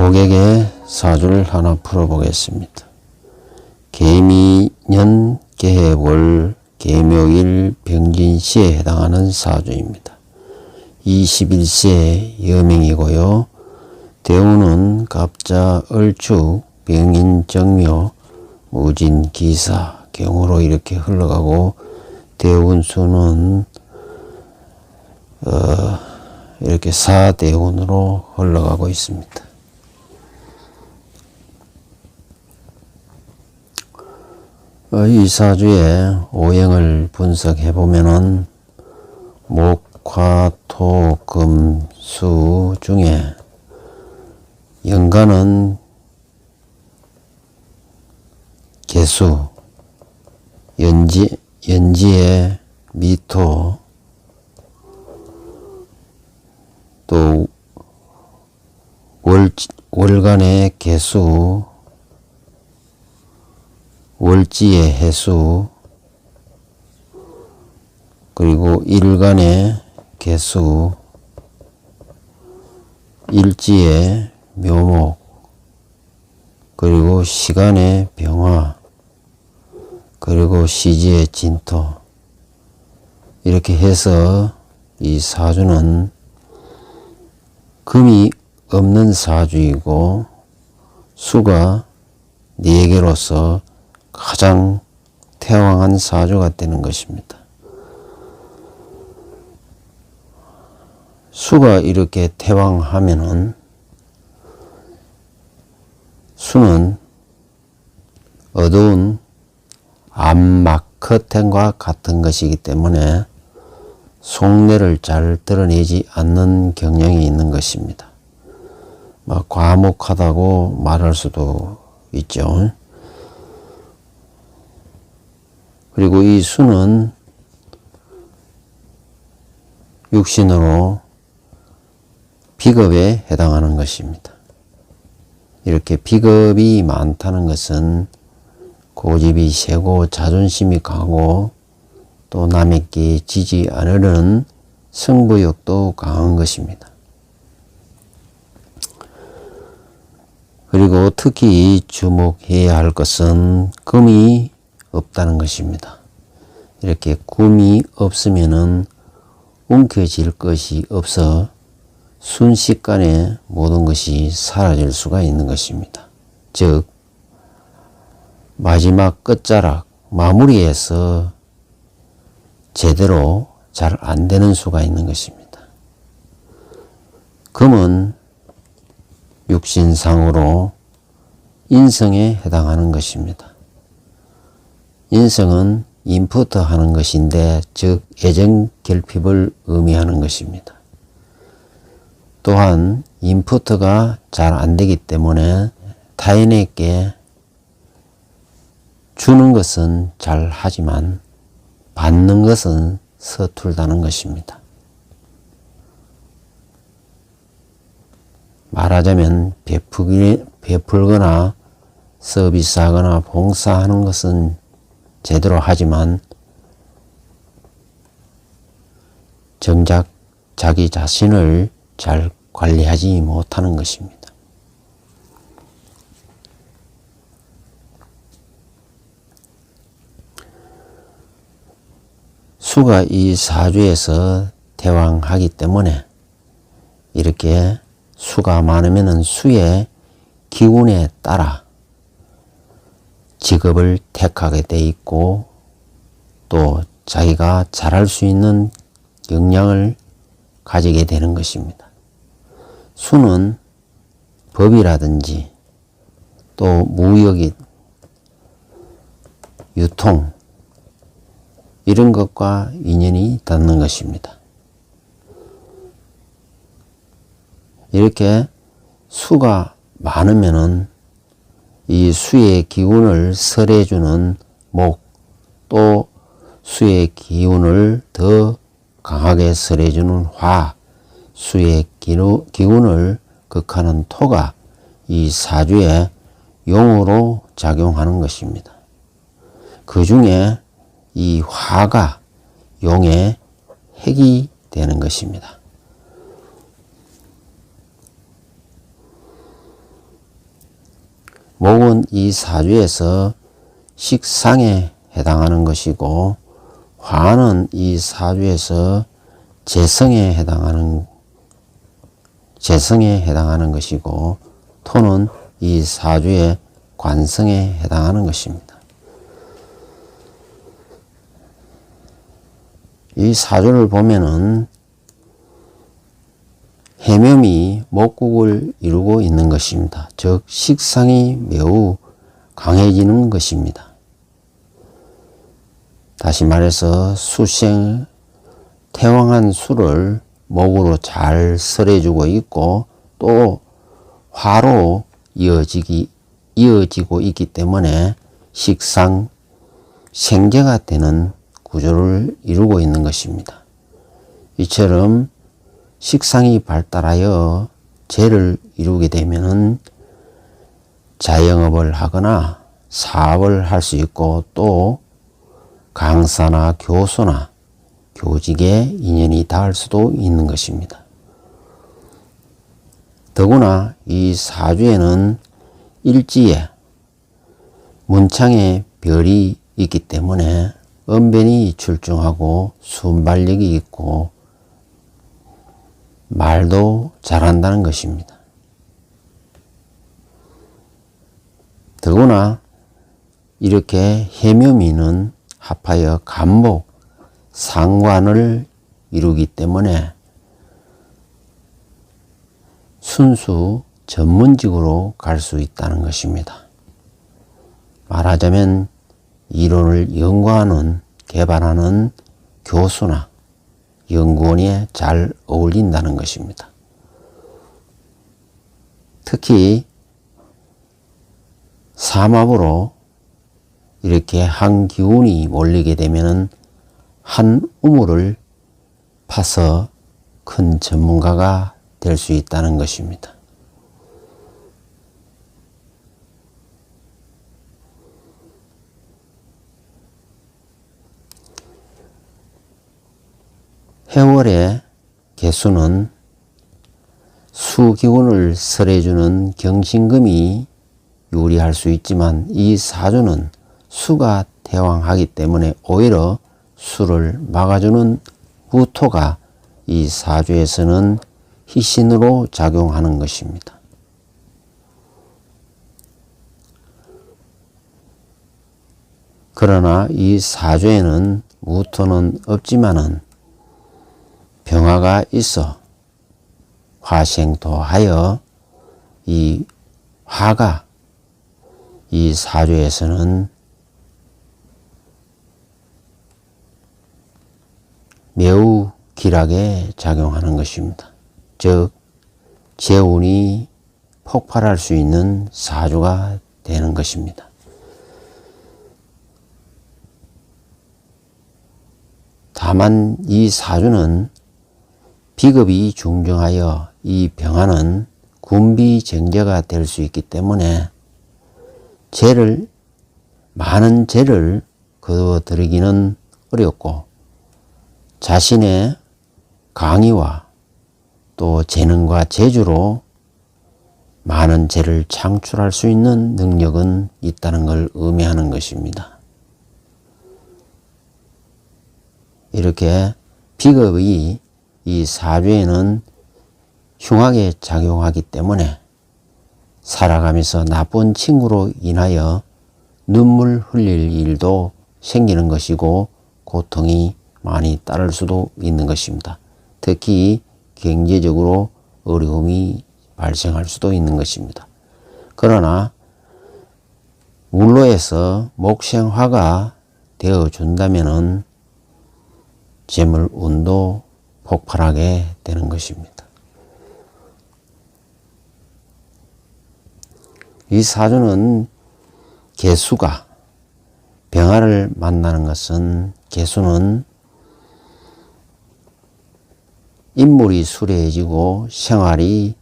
목에게 사주를 하나 풀어보겠습니다. 개미년 개해월 개묘일 병진시에 해당하는 사주입니다. 21세 여명이고요. 대운은 갑자, 을축, 병인, 정묘, 무진, 기사, 경으로 이렇게 흘러가고 대운수는 이렇게 사대운으로 흘러가고 있습니다. 이 사주의 오행을 분석해 보면은 목, 화, 토, 금, 수 중에 연간은 개수, 연지에 미토, 또 월간의 개수, 월지의 해수, 그리고 일간의 개수, 일지의 묘목, 그리고 시간의 병화, 그리고 시지의 진토, 이렇게 해서 이 사주는 금이 없는 사주이고 수가 4개로서 가장 태왕한 사주가 되는 것입니다. 수가 이렇게 태왕하면은 수는 어두운 암막 커튼과 같은 것이기 때문에 속내를 잘 드러내지 않는 경향이 있는 것입니다. 과묵하다고 말할 수도 있죠. 그리고 이 수는 육신으로 비겁에 해당하는 것입니다. 이렇게 비겁이 많다는 것은 고집이 세고 자존심이 강하고 또 남에게 지지 않으려는 승부욕도 강한 것입니다. 그리고 특히 주목해야 할 것은 금이 없다는 것입니다. 이렇게 금이 없으면은 움켜질 것이 없어 순식간에 모든 것이 사라질 수가 있는 것입니다. 즉 마지막 끝자락 마무리에서 제대로 잘 안 되는 수가 있는 것입니다. 금은 육신상으로 인성에 해당하는 것입니다. 인성은 인프트 하는 것인데 즉 애정 결핍을 의미하는 것입니다. 또한 인프트가 잘 안 되기 때문에 타인에게 주는 것은 잘 하지만 받는 것은 서툴다는 것입니다. 말하자면 베풀거나 서비스하거나 봉사하는 것은 제대로 하지만 정작 자기 자신을 잘 관리하지 못하는 것입니다. 수가 이 사주에서 태왕하기 때문에 이렇게 수가 많으면 수의 기운에 따라 직업을 택하게 돼 있고 또 자기가 잘할 수 있는 역량을 가지게 되는 것입니다. 수는 법이라든지 또 무역이 유통 이런 것과 인연이 닿는 것입니다. 이렇게 수가 많으면은 이 수의 기운을 설해주는 목, 또 수의 기운을 더 강하게 설해주는 화, 수의 기운을 극하는 토가 이 사주의 용으로 작용하는 것입니다. 그 중에 이 화가 용의 핵이 되는 것입니다. 목은 이 사주에서 식상에 해당하는 것이고, 화는 이 사주에서 재성에 해당하는 것이고, 토는 이 사주의 관성에 해당하는 것입니다. 이 사주를 보면은 해묘이 목국을 이루고 있는 것입니다. 즉 식상이 매우 강해지는 것입니다. 다시 말해서 수생, 태왕한 수를 목으로 잘 설해주고 있고, 또 화로 이어지고 있기 때문에 식상, 생재가 되는 구조를 이루고 있는 것입니다. 이처럼 식상이 발달하여 재를 이루게 되면은 자영업을 하거나 사업을 할 수 있고, 또 강사나 교수나 교직에 인연이 닿을 수도 있는 것입니다. 더구나 이 사주에는 일지에 문창에 별이 있기 때문에 언변이 출중하고 순발력이 있고 말도 잘한다는 것입니다. 더구나 이렇게 해묘미는 합하여 간목, 상관을 이루기 때문에 순수 전문직으로 갈 수 있다는 것입니다. 말하자면 이론을 연구하는, 개발하는 교수나 연구원에 잘 어울린다는 것입니다. 특히 삼합으로 이렇게 한 기운이 몰리게 되면 한 우물을 파서 큰 전문가가 될 수 있다는 것입니다. 해월의 개수는 수기운을 설해주는 경신금이 유리할 수 있지만, 이 사주는 수가 태왕하기 때문에 오히려 수를 막아주는 무토가 이 사주에서는 희신으로 작용하는 것입니다. 그러나 이 사주에는 무토는 없지만은 병화가 있어 화생토하여 이 화가 이 사주에서는 매우 길하게 작용하는 것입니다. 즉 재운이 폭발할 수 있는 사주가 되는 것입니다. 다만 이 사주는 비겁이 중정하여 이 병화는 군비정제가 될 수 있기 때문에 많은 재를 거두어들이기는 어렵고, 자신의 강의와 또 재능과 재주로 많은 재를 창출할 수 있는 능력은 있다는 걸 의미하는 것입니다. 이렇게 비겁이 이 사주에는 흉하게 작용하기 때문에 살아가면서 나쁜 친구로 인하여 눈물 흘릴 일도 생기는 것이고, 고통이 많이 따를 수도 있는 것입니다. 특히 경제적으로 어려움이 발생할 수도 있는 것입니다. 그러나 물로에서 목생화가 되어준다면 재물운도 폭발하게 되는 것입니다. 이 사주는 개수가 병화를 만나는 것은, 개수는 인물이 수려해지고 생활이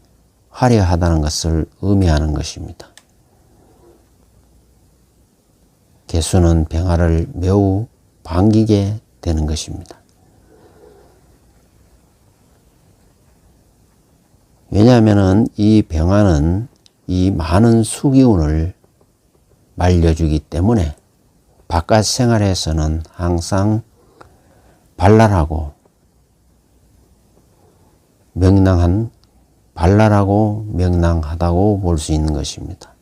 화려하다는 것을 의미하는 것입니다. 개수는 병화를 매우 반기게 되는 것입니다. 왜냐하면 이 병화는 이 많은 수기운을 말려주기 때문에 바깥 생활에서는 항상 발랄하고 명랑하다고 볼 수 있는 것입니다.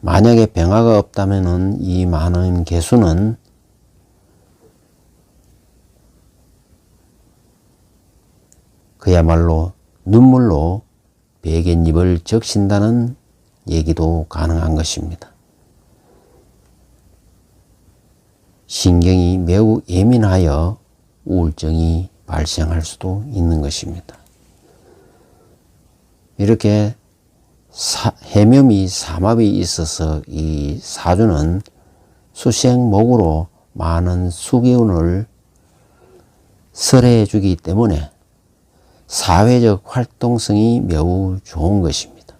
만약에 병화가 없다면 이 많은 개수는 그야말로 눈물로 베갯잎을 적신다는 얘기도 가능한 것입니다. 신경이 매우 예민하여 우울증이 발생할 수도 있는 것입니다. 이렇게 해묘미 삼합이 있어서 이 사주는 수생목으로 많은 수기운을 설해 주기 때문에 사회적 활동성이 매우 좋은 것입니다.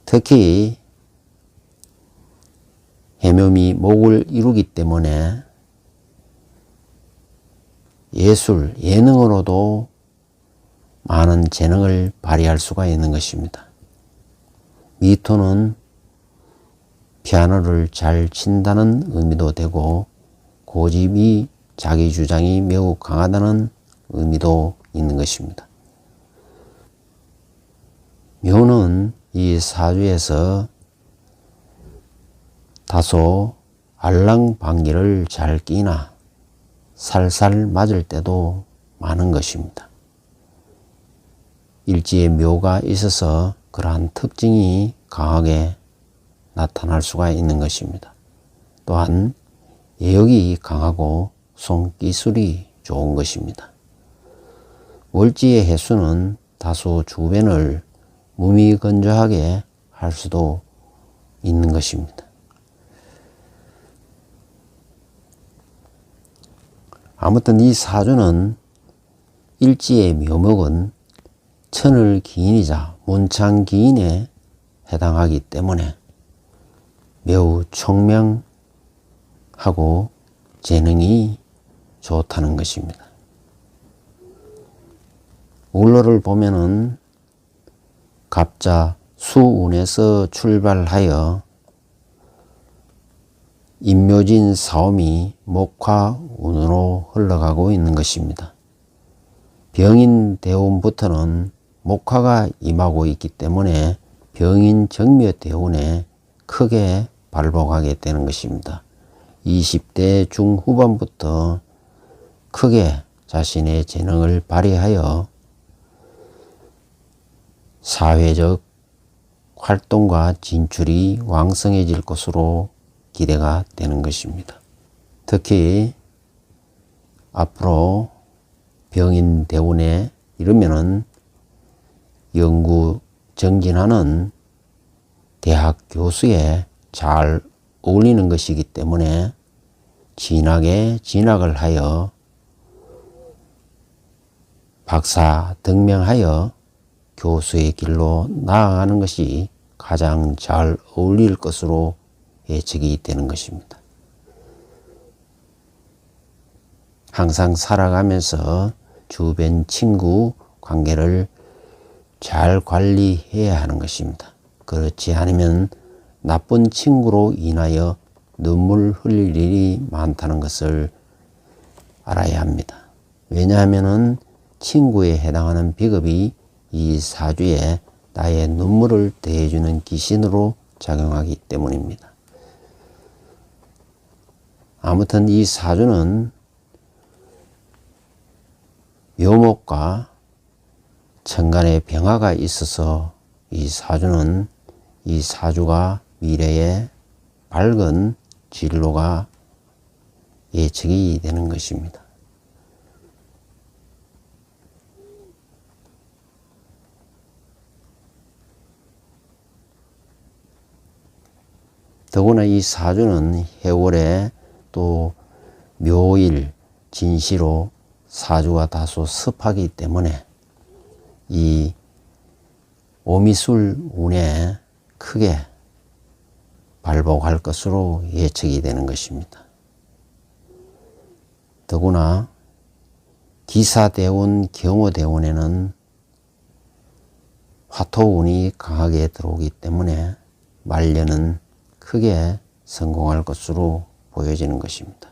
특히 해묘미 목을 이루기 때문에 예술, 예능으로도 많은 재능을 발휘할 수가 있는 것입니다. 미토는 피아노를 잘 친다는 의미도 되고 고집이 자기 주장이 매우 강하다는 의미도 있는 것입니다. 묘는 이 사주에서 다소 알랑방귀를 잘 끼나 살살 맞을 때도 많은 것입니다. 일지에 묘가 있어서 그러한 특징이 강하게 나타날 수가 있는 것입니다. 또한 예욕이 강하고 손기술이 좋은 것입니다. 월지의 해수는 다소 주변을 무미건조하게 할 수도 있는 것입니다. 아무튼 이 사주는 일지의 묘목은 천을 기인이자 문창 기인에 해당하기 때문에 매우 총명하고 재능이 좋다는 것입니다. 울로를 보면은 갑자 수운에서 출발하여 임묘진 사오미 목화운으로 흘러가고 있는 것입니다. 병인 대운부터는 목화가 임하고 있기 때문에 병인 정묘 대운에 크게 발복하게 되는 것입니다. 20대 중후반부터 크게 자신의 재능을 발휘하여 사회적 활동과 진출이 왕성해질 것으로 기대가 되는 것입니다. 특히 앞으로 병인 대운에 이르면은 연구 정진하는 대학 교수에 잘 어울리는 것이기 때문에 진학에 진학을 하여 박사 등명하여 교수의 길로 나아가는 것이 가장 잘 어울릴 것으로 예측이 되는 것입니다. 항상 살아가면서 주변 친구 관계를 잘 관리해야 하는 것입니다. 그렇지 않으면 나쁜 친구로 인하여 눈물 흘릴 일이 많다는 것을 알아야 합니다. 왜냐하면 친구에 해당하는 비급이 이 사주에 나의 눈물을 대해주는 기신으로 작용하기 때문입니다. 아무튼 이 사주는 묘목과 천간에 병화가 있어서 이 사주가 미래의 밝은 진로가 예측이 되는 것입니다. 더구나 이 사주는 해월에 또 묘일, 진시로 사주가 다소 습하기 때문에 이 오미술 운에 크게 발복할 것으로 예측이 되는 것입니다. 더구나 기사대운, 경호대운에는 화토운이 강하게 들어오기 때문에 말년은 크게 성공할 것으로 보여지는 것입니다.